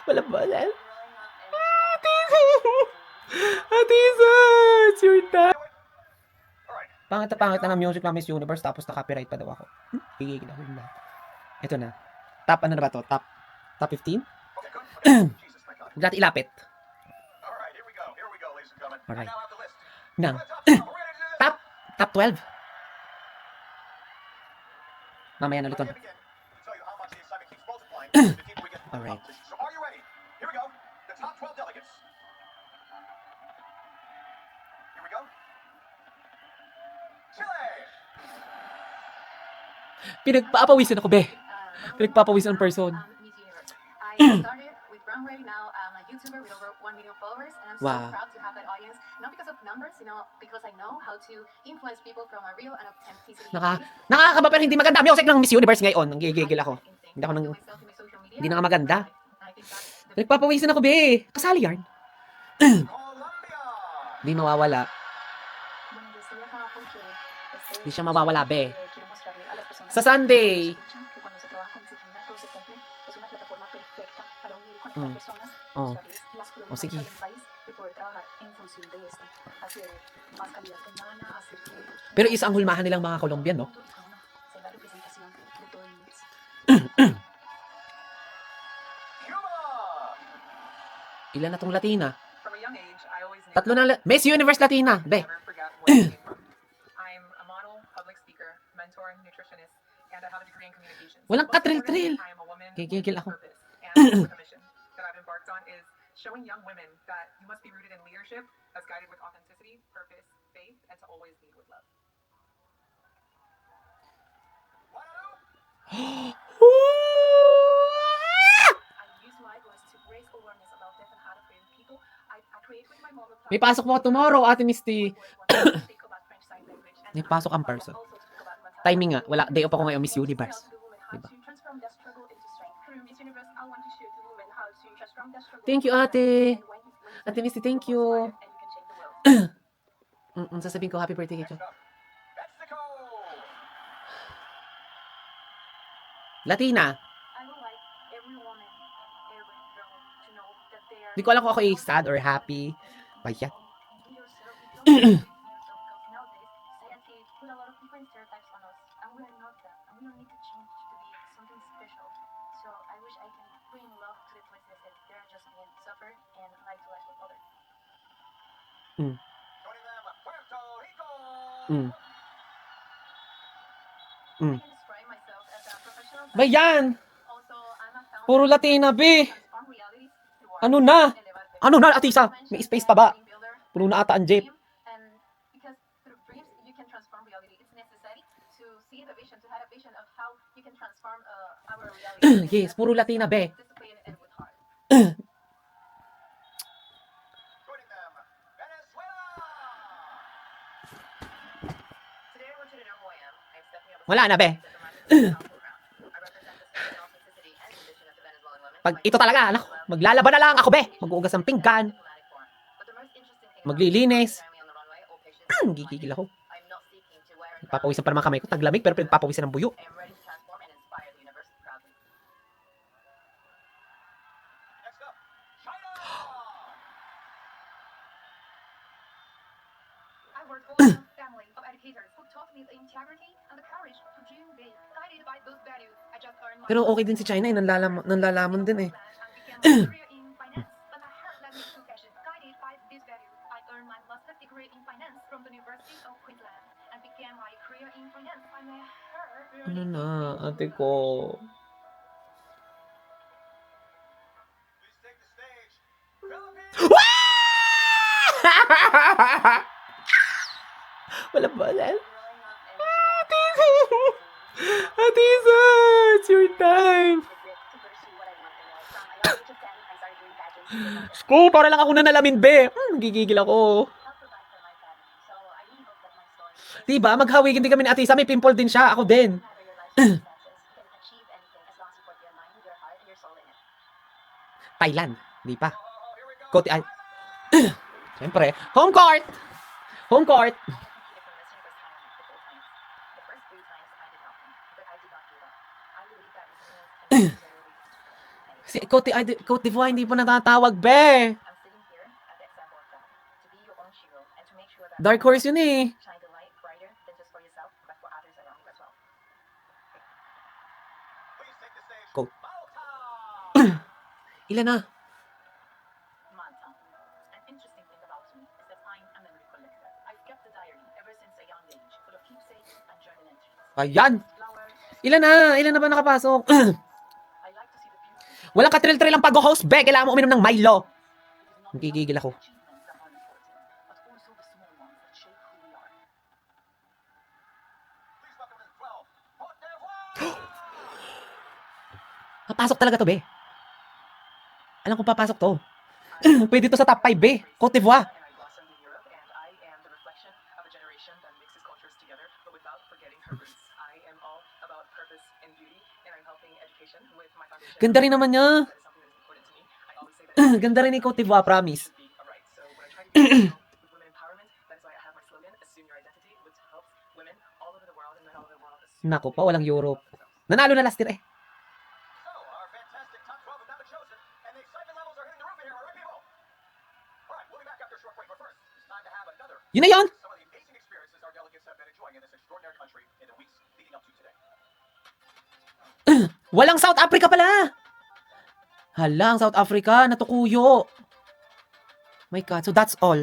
Wala ba? Atisa, it's your time. Pangit na pangit na ng music ng Miss Universe tapos na-copyright pa daw ako. Gigigil ako na. Ito na. Top ano na ba to? Top 15? Dati ilapit. Alright. Nang. Top 12. Mamaya na ulit. Alright. Pinagpapawisan ako, be. Pinagpapawisan ang person. I started with Brown right now. I'm a YouTuber with over 1 million followers, and I'm so Wow. proud to have that audience. Not because of numbers, because I know how to influence people from a real and authenticity. Nakakaba pero hindi maganda music ng Miss Universe ngayon. Nanggigigil ako. Hindi ako hindi na nga maganda. Nagpapawisan ako, be. Kasali yarn. Hindi mawawala. Hindi siya mawawala, be. Sa Sunday. Oh. Oh, sige. Pero isa ang hulmahan nilang mga Colombian, no? Ilan na tong Latina? Tatlo na. Miss Universe Latina. Be. I'm a model, public speaker, mentor, nutritionist, and I have a degree in communications. Walang katril-tril. I am a woman Gigigil with ako. purpose, and the mission that I've embarked on is showing young women that you must be rooted in leadership, that's guided with authenticity, purpose, faith, and to always lead with love. May pasok mo tomorrow, Ate Misty. May pasok ang person. Timing nga. Wala. Day off ako ngayon, Miss Universe. Diba? Thank you, Ate. Ate Misty, thank you. Sasabihin ko, happy birthday kay Latina. Hindi ko alam kung ako ay sad or happy. Bayat. Bayan! Puro Latina, be! Ano na? Ano na, Atisa? May space pa ba? Puno na ata ang jeep. Yes, puro Latina, be. Wala na, be. Pag ito talaga, anak, maglalaban na lang ako, be. Mag-uugas ng pinggan. Maglilinis. Gigigil ako. Papawisan pa naman kamay ko. Taglamig, pero papawisan ng buyo. Pero okay din si China, eh. Nanlalaman din, eh. Ano na, ate ko? Wala ba? Atisa, it's your time. Sko, para lang ako nanalamin, be. Gigigil ako. Diba? Maghawigin din kami ni Atisa. May pimple din siya. Ako din. Thailand. Di pa. Kote, ay. Siyempre. Home court. Home court. Si Cote d'Ivoire hindi pa natatawag, be. I'm sitting here at the example of that, to be your own hero and to make sure that Dark horse yun eh. shine the light brighter than just for yourself, but for others around you as well. Go. Ilan na? Manta. An interesting thing about me is that I'm a memory collector. I've kept the diary ever since a young age, full of keepsakes and journal entries. Ayan. Flowers. Ilan na? Ilan na ba nakapasok? I like to see the beauty. Walang katril-tril ang pag-host, be. Kailangan mo uminom ng Milo. It is not Gigigil ako. the achievements that are important, but also the small ones that shape who we are. Papasok talaga to, be. Alam ko papasok to. Pwede to sa top 5, be. Cote d'Ivoire. And I blossomed in Europe, and I am the reflection of a generation that mixes cultures together, but without forgetting her roots. I am all about purpose and beauty, and I'm helping education with my foundation. Ganda rin naman niya. That is something that is important to me. I always say that Ganda rin ni Cote d'Ivoire, promise. should be a right. So what I try to do with women empowerment, that is why I have my slogan, Assume Your Identity, which helps women all over the world and men all over the world assume Nako pa, walang Europe. Nanalo na last year eh. So, our fantastic top 12 have now been chosen, and the excitement levels are hitting the roof in here, all right, people? All right, we'll be back after a short break, but first, it's time to have another Yun na yun. some of the amazing experiences our delegates have been enjoying in this extraordinary country in the weeks leading up to today. Walang South Africa pala. Hala, ang South Africa, natukuyo. My God, so that's all.